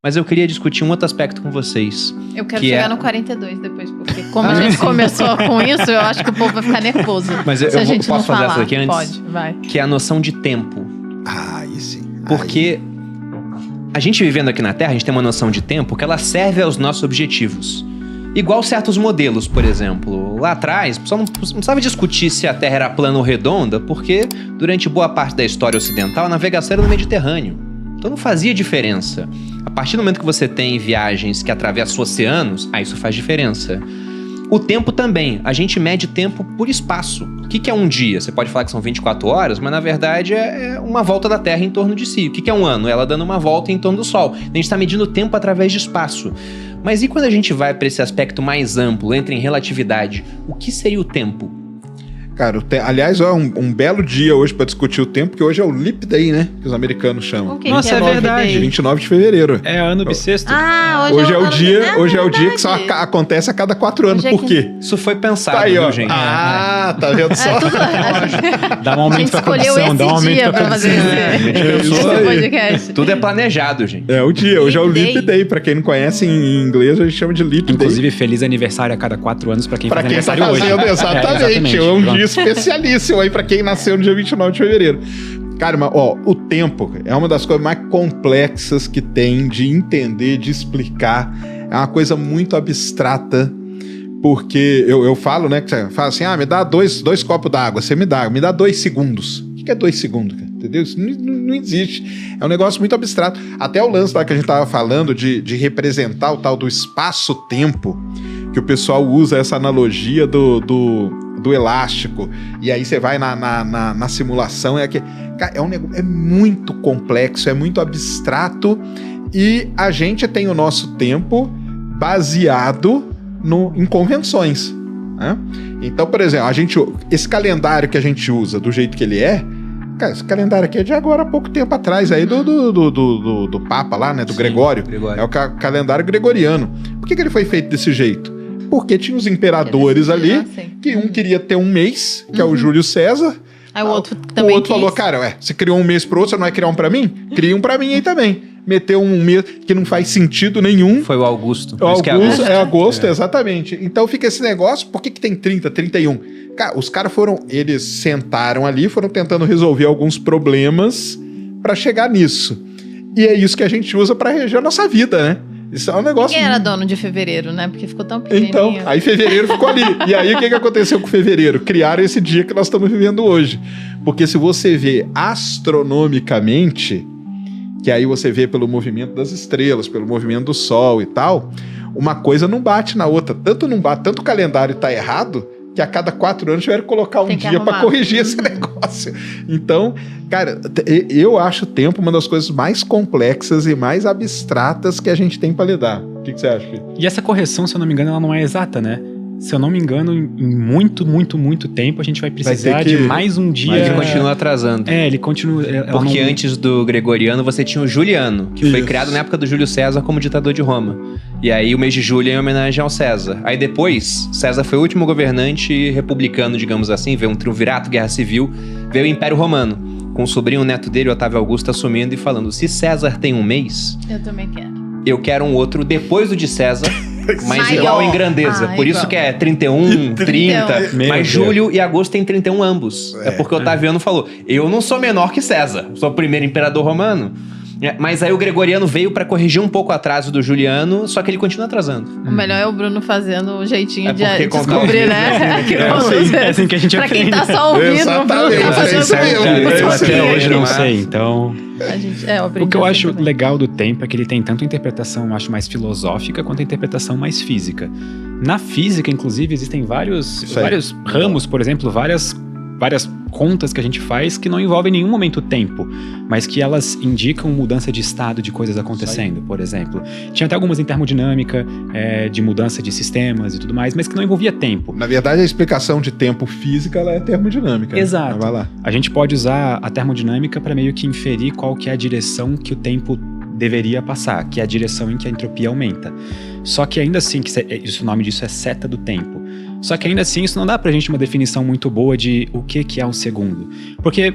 Mas eu queria discutir um outro aspecto com vocês. Eu quero chegar no 42 depois, porque como a gente começou com isso, eu acho que o povo vai ficar nervoso. Mas eu posso fazer essa daqui antes? Pode, vai. Que é a noção de tempo. Aí sim. Porque a gente vivendo aqui na Terra, a gente tem uma noção de tempo que ela serve aos nossos objetivos. Igual certos modelos, por exemplo. Lá atrás, o pessoal não precisava discutir se a Terra era plana ou redonda, porque durante boa parte da história ocidental, a navegação era no Mediterrâneo. Então não fazia diferença. A partir do momento que você tem viagens que atravessam oceanos, isso faz diferença. O tempo também. A gente mede tempo por espaço. O que é um dia? Você pode falar que são 24 horas, mas na verdade é uma volta da Terra em torno de si. O que é um ano? Ela dando uma volta em torno do Sol. A gente está medindo o tempo através de espaço. Mas e quando a gente vai para esse aspecto mais amplo, entra em relatividade, o que seria o tempo? Cara, aliás, é um belo dia hoje para discutir o tempo, porque hoje é o Leap Day, né? Que os americanos chamam. Nossa, é verdade. 29 de fevereiro. É ano bissexto. Hoje é o dia que só acontece a cada 4 anos. Por quê? Isso foi pensado, tá aí, viu, gente? Tá vendo só? Dá um aumento pra produção, dá um aumento pra fazer esse podcast. Tudo é planejado, gente. É o dia, hoje é o Leap Day. Pra quem não conhece, em inglês a gente chama de Leap Day. Inclusive, feliz aniversário a cada 4 anos pra quem faz aniversário hoje. Exatamente. É um dia especialíssimo aí pra quem nasceu no dia 29 de fevereiro. Cara, mas, o tempo é uma das coisas mais complexas que tem de entender, de explicar. É uma coisa muito abstrata, porque eu falo, né, que você fala assim, me dá dois copos d'água, você me dá 2 segundos. O que é 2 segundos, cara? Entendeu? Isso não existe. É um negócio muito abstrato. Até o lance lá que a gente tava falando de representar o tal do espaço-tempo, que o pessoal usa essa analogia do elástico, e aí você vai na simulação, cara, é muito complexo, é muito abstrato, e a gente tem o nosso tempo baseado em convenções, né? Então, por exemplo, esse calendário que a gente usa do jeito que ele é, cara, esse calendário aqui é de agora há pouco tempo atrás, aí do Papa lá, né, do Gregório. É o calendário gregoriano. Por que ele foi feito desse jeito? Porque tinha os imperadores ali, que um queria ter um mês, que é o Júlio César. Aí o outro também falou, cara, você criou um mês pro outro, você não vai criar um pra mim? Cria um pra mim aí também. Meteu um mês que não faz sentido nenhum. Foi o Augusto. Agosto, exatamente. Então fica esse negócio, por que tem 30, 31? Cara, os caras eles sentaram ali, foram tentando resolver alguns problemas pra chegar nisso. E é isso que a gente usa pra reger a nossa vida, né? Isso é um negócio... Quem era dono de fevereiro, né? Porque ficou tão pequenininho. Então, aí fevereiro ficou ali. E aí, o que aconteceu com fevereiro? Criaram esse dia que nós estamos vivendo hoje. Porque se você vê astronomicamente, que aí você vê pelo movimento das estrelas, pelo movimento do Sol e tal, uma coisa não bate na outra. Tanto o calendário está errado, que a cada 4 anos tiveram que colocar um dia para corrigir esse negócio. Então, cara, eu acho o tempo uma das coisas mais complexas e mais abstratas que a gente tem para lidar. O que você acha, Fih? E essa correção, se eu não me engano, ela não é exata, né? Se eu não me engano, em muito, muito, muito tempo, a gente vai precisar de mais um dia. Mas ele continua atrasando. Ele continua... Porque antes do Gregoriano, você tinha o Juliano, que foi criado na época do Júlio César como ditador de Roma. E aí o mês de julho é em homenagem ao César. Aí depois, César foi o último governante republicano, digamos assim, veio um triunvirato, guerra civil, veio o Império Romano, com o sobrinho neto dele, Otávio Augusto, assumindo e falando, se César tem um mês... Eu também quero. Eu quero um outro depois do de César, mas igual em grandeza. Por isso que é 31, 30, mas julho e agosto tem 31 ambos. É porque o Otaviano falou, eu não sou menor que César, sou o primeiro imperador romano. Mas aí o Gregoriano veio pra corrigir um pouco o atraso do Juliano, só que ele continua atrasando. O melhor é o Bruno fazendo o jeitinho de descobrir, né? É assim que a gente aprende. Pra quem tá só ouvindo, o Bruno tá fazendo eu até hoje não sei, então... O que eu acho legal do tempo é que ele tem tanto a interpretação, acho, mais filosófica, quanto a interpretação mais física. Na física, inclusive, existem vários ramos, por exemplo, várias contas que a gente faz que não envolvem em nenhum momento o tempo, mas que elas indicam mudança de estado de coisas acontecendo, por exemplo. Tinha até algumas em termodinâmica, de mudança de sistemas e tudo mais, mas que não envolvia tempo. Na verdade, a explicação de tempo física ela é termodinâmica. Exato. Né? Vai lá. A gente pode usar a termodinâmica para meio que inferir qual que é a direção que o tempo deveria passar, que é a direção em que a entropia aumenta. Só que ainda assim, o nome disso é seta do tempo. Só que ainda assim, isso não dá pra gente uma definição muito boa de o que é um segundo. Porque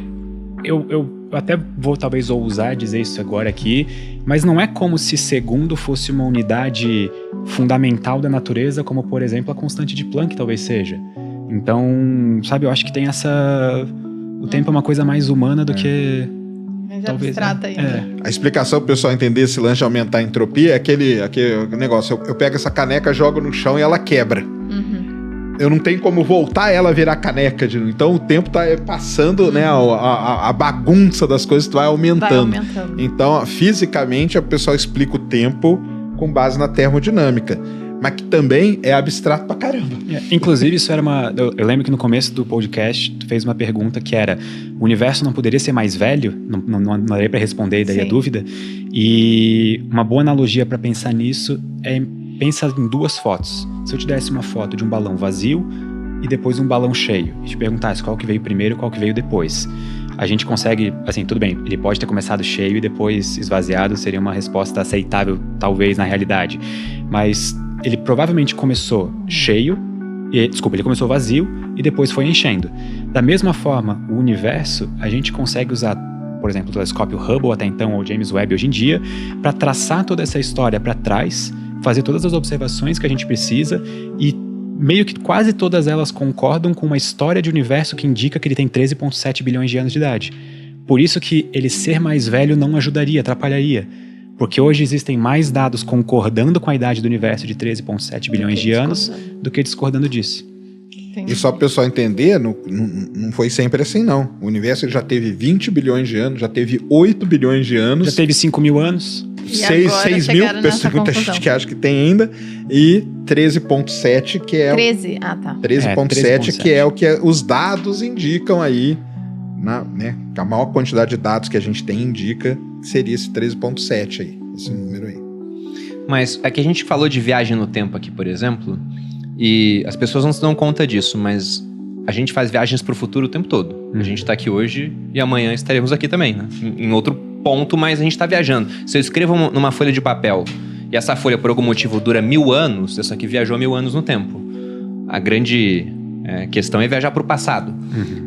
até vou talvez ousar dizer isso agora aqui, mas não é como se segundo fosse uma unidade fundamental da natureza, como por exemplo a constante de Planck talvez seja. Então, sabe, eu acho que tem o tempo é uma coisa mais humana do que... Já abstrata aí. A explicação pro pessoal entender esse lance de aumentar a entropia é aquele negócio. Eu pego essa caneca, jogo no chão e ela quebra. Eu não tenho como voltar ela a virar caneca. Então o tempo tá passando, né? A bagunça das coisas vai aumentando. Então, fisicamente, o pessoal explica o tempo com base na termodinâmica. Mas que também é abstrato pra caramba. Inclusive, isso era eu lembro que no começo do podcast, tu fez uma pergunta que era: o universo não poderia ser mais velho? Não daria pra responder e daí a dúvida. E uma boa analogia pra pensar nisso é pensa em duas fotos. Se eu te desse uma foto de um balão vazio e depois um balão cheio, e te perguntasse qual que veio primeiro e qual que veio depois, a gente consegue, assim, tudo bem, ele pode ter começado cheio e depois esvaziado, seria uma resposta aceitável, talvez, na realidade. Mas ele provavelmente começou cheio, ele começou vazio e depois foi enchendo. Da mesma forma, o universo, a gente consegue usar, por exemplo, o telescópio Hubble até então, ou o James Webb hoje em dia, para traçar toda essa história para trás, fazer todas as observações que a gente precisa e meio que quase todas elas concordam com uma história de universo que indica que ele tem 13,7 bilhões de anos de idade. Por isso que ele ser mais velho não ajudaria, atrapalharia. Porque hoje existem mais dados concordando com a idade do universo de 13,7 bilhões de anos do que discordando disso. E só para o pessoal entender, não foi sempre assim, não. O universo já teve 20 bilhões de anos, já teve 8 bilhões de anos. Já teve 5 mil anos. 6 mil, muita gente que acha que tem ainda. E 13,7 que é... 13, tá. 13,7 que é o que os dados indicam aí, né? A maior quantidade de dados que a gente tem indica que seria esse 13,7 aí, esse número aí. Mas aqui a gente falou de viagem no tempo aqui, por exemplo, e as pessoas não se dão conta disso, mas a gente faz viagens pro futuro o tempo todo. A gente tá aqui hoje e amanhã estaremos aqui também, né? Em outro ponto, mas a gente tá viajando. Se eu escrevo numa folha de papel e essa folha por algum motivo dura 1000 anos, essa aqui viajou 1000 anos no tempo. A grande questão é viajar pro passado.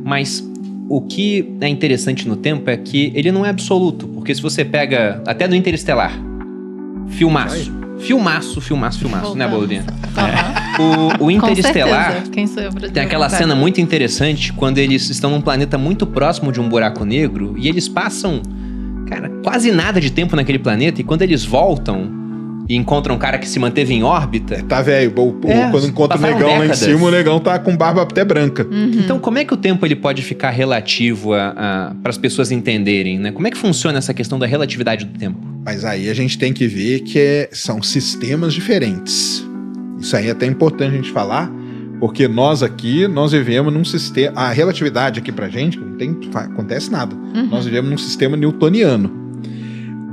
Mas o que é interessante no tempo é que ele não é absoluto, porque se você pega até no Interestelar, filmaço, né, Boludinha? O Interestelar tem aquela cena muito interessante quando eles estão num planeta muito próximo de um buraco negro e eles passam, cara, quase nada de tempo naquele planeta, e quando eles voltam e encontram um cara que se manteve em órbita... Tá velho, quando encontra o negão décadas lá em cima, o negão tá com barba até branca. Então, como é que o tempo ele pode ficar relativo para as pessoas entenderem, né? Como é que funciona essa questão da relatividade do tempo? Mas aí a gente tem que ver que são sistemas diferentes. Isso aí é até importante a gente falar, porque nós vivemos num sistema... A relatividade aqui pra gente, não acontece nada. Nós vivemos num sistema newtoniano.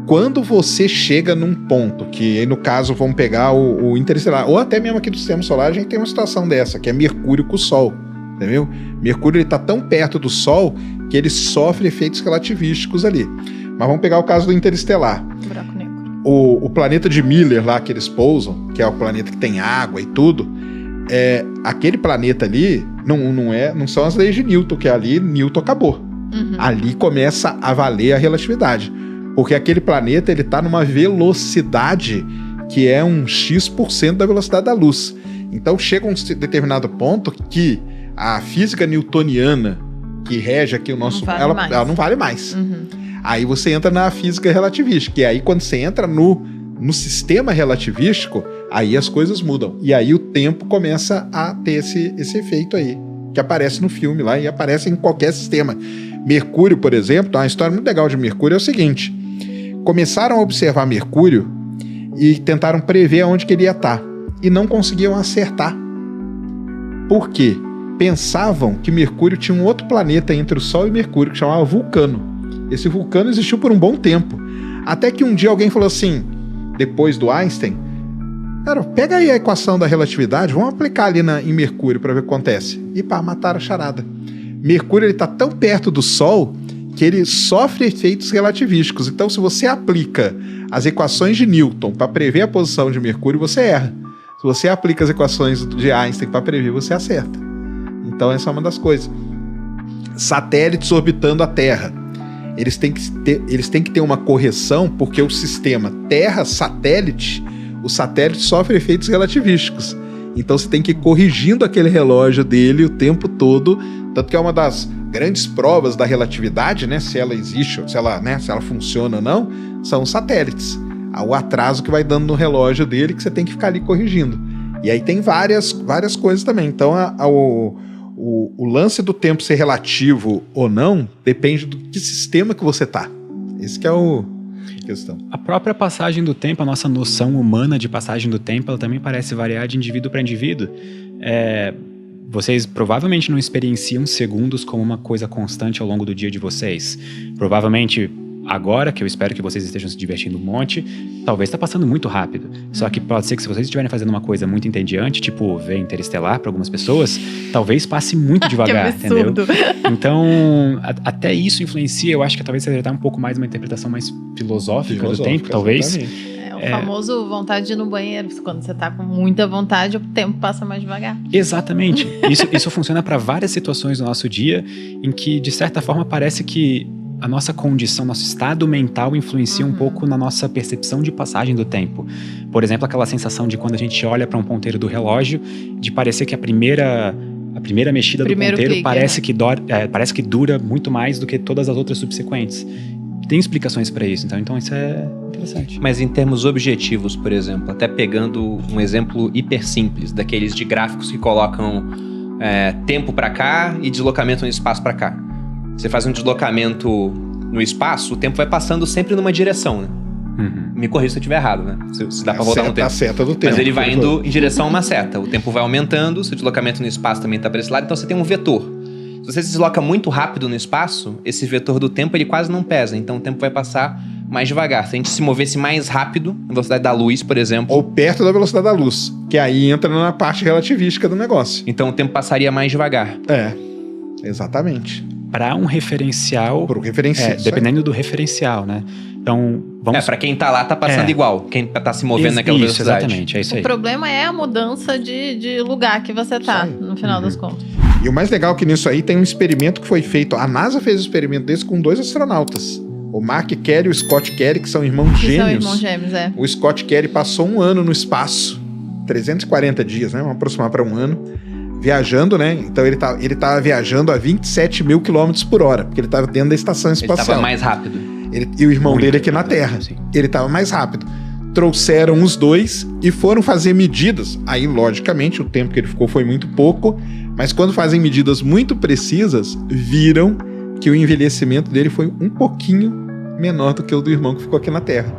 Quando você chega num ponto, que aí no caso vamos pegar o Interestelar, ou até mesmo aqui do Sistema Solar, a gente tem uma situação dessa, que é Mercúrio com o Sol, entendeu? Mercúrio está tão perto do Sol que ele sofre efeitos relativísticos ali. Mas vamos pegar o caso do Interestelar. Buraco negro. O planeta de Miller lá que eles pousam, que é o planeta que tem água e tudo, aquele planeta ali não são as leis de Newton, que ali Newton acabou. Ali começa a valer a relatividade. Porque aquele planeta, ele tá numa velocidade que é um X% da velocidade da luz. Então chega um determinado ponto que a física newtoniana que rege aqui o nosso... ela não vale mais. Aí você entra na física relativística. E aí quando você entra no sistema relativístico, aí as coisas mudam. E aí o tempo começa a ter esse efeito aí, que aparece no filme lá e aparece em qualquer sistema. Mercúrio, por exemplo, uma história muito legal de Mercúrio é o seguinte: começaram a observar Mercúrio e tentaram prever aonde que ele ia estar, e não conseguiam acertar. Por quê? Pensavam que Mercúrio tinha um outro planeta entre o Sol e Mercúrio, que chamava Vulcano. Esse Vulcano existiu por um bom tempo, até que um dia alguém falou assim, depois do Einstein: cara, pega aí a equação da relatividade, vamos aplicar ali em Mercúrio para ver o que acontece. E pá, mataram a charada. Mercúrio está tão perto do Sol que ele sofre efeitos relativísticos. Então, se você aplica as equações de Newton para prever a posição de Mercúrio, você erra. Se você aplica as equações de Einstein para prever, você acerta. Então, essa é uma das coisas. Satélites orbitando a Terra. eles têm que ter uma correção, porque o sistema Terra-satélite, o satélite sofre efeitos relativísticos. Então você tem que ir corrigindo aquele relógio dele o tempo todo, tanto que é uma das grandes provas da relatividade, né? Se ela existe, se ela funciona ou não, são os satélites. O atraso que vai dando no relógio dele que você tem que ficar ali corrigindo. E aí tem várias coisas também. Então o lance do tempo ser relativo ou não depende do que sistema que você tá. Esse que é a questão. A própria passagem do tempo, a nossa noção humana de passagem do tempo, ela também parece variar de indivíduo para indivíduo. Vocês provavelmente não experienciam segundos como uma coisa constante ao longo do dia de vocês. Provavelmente, agora, que eu espero que vocês estejam se divertindo um monte, talvez está passando muito rápido. Só que pode ser que se vocês estiverem fazendo uma coisa muito entediante, tipo ver Interestelar para algumas pessoas, talvez passe muito devagar, entendeu? Então, até isso influencia. Eu acho que talvez seja um pouco mais uma interpretação mais filosófica do tempo, talvez. O famoso vontade de ir no banheiro. Quando você tá com muita vontade, o tempo passa mais devagar. Exatamente. Isso funciona para várias situações do nosso dia, em que, de certa forma, parece que a nossa condição, nosso estado mental influencia um pouco na nossa percepção de passagem do tempo. Por exemplo, aquela sensação de quando a gente olha para um ponteiro do relógio, de parecer que a primeira mexida do ponteiro parece que dura muito mais do que todas as outras subsequentes. Tem explicações para isso, então isso é interessante. Mas em termos objetivos, por exemplo, até pegando um exemplo hiper simples, daqueles de gráficos que colocam tempo para cá e deslocamento no espaço para cá. Você faz um deslocamento no espaço, o tempo vai passando sempre numa direção, né? Me corrija se eu estiver errado, né? Se dá pra voltar no tempo. A seta do tempo. Mas ele vai indo em direção a uma seta. O tempo vai aumentando, seu deslocamento no espaço também tá para esse lado, então você tem um vetor. Se você se desloca muito rápido no espaço, esse vetor do tempo ele quase não pesa, então o tempo vai passar mais devagar. Se a gente se movesse mais rápido, na velocidade da luz, por exemplo... Ou perto da velocidade da luz, que aí entra na parte relativística do negócio. Então o tempo passaria mais devagar. Exatamente. Para um referencial... Para o referencial. Dependendo do referencial, né? Então, vamos... para quem tá lá, tá passando igual. Quem tá se movendo naquela velocidade. Exatamente, é isso aí. O problema é a mudança de lugar que você tá, no final das contas. E o mais legal é que nisso aí tem um experimento que foi feito. A NASA fez um experimento desse com 2 astronautas. O Mark Kelly e o Scott Kelly, que são irmãos gêmeos. O Scott Kelly passou 1 ano no espaço. 340 dias, né? Vamos aproximar para 1 ano. Viajando, né? Então ele tava viajando a 27 mil quilômetros por hora, porque ele tava dentro da estação espacial. Ele tava mais rápido. E o irmão dele aqui na Terra. Sim. Ele tava mais rápido. Trouxeram os dois e foram fazer medidas. Aí, logicamente, o tempo que ele ficou foi muito pouco, mas quando fazem medidas muito precisas, viram que o envelhecimento dele foi um pouquinho menor do que o do irmão que ficou aqui na Terra.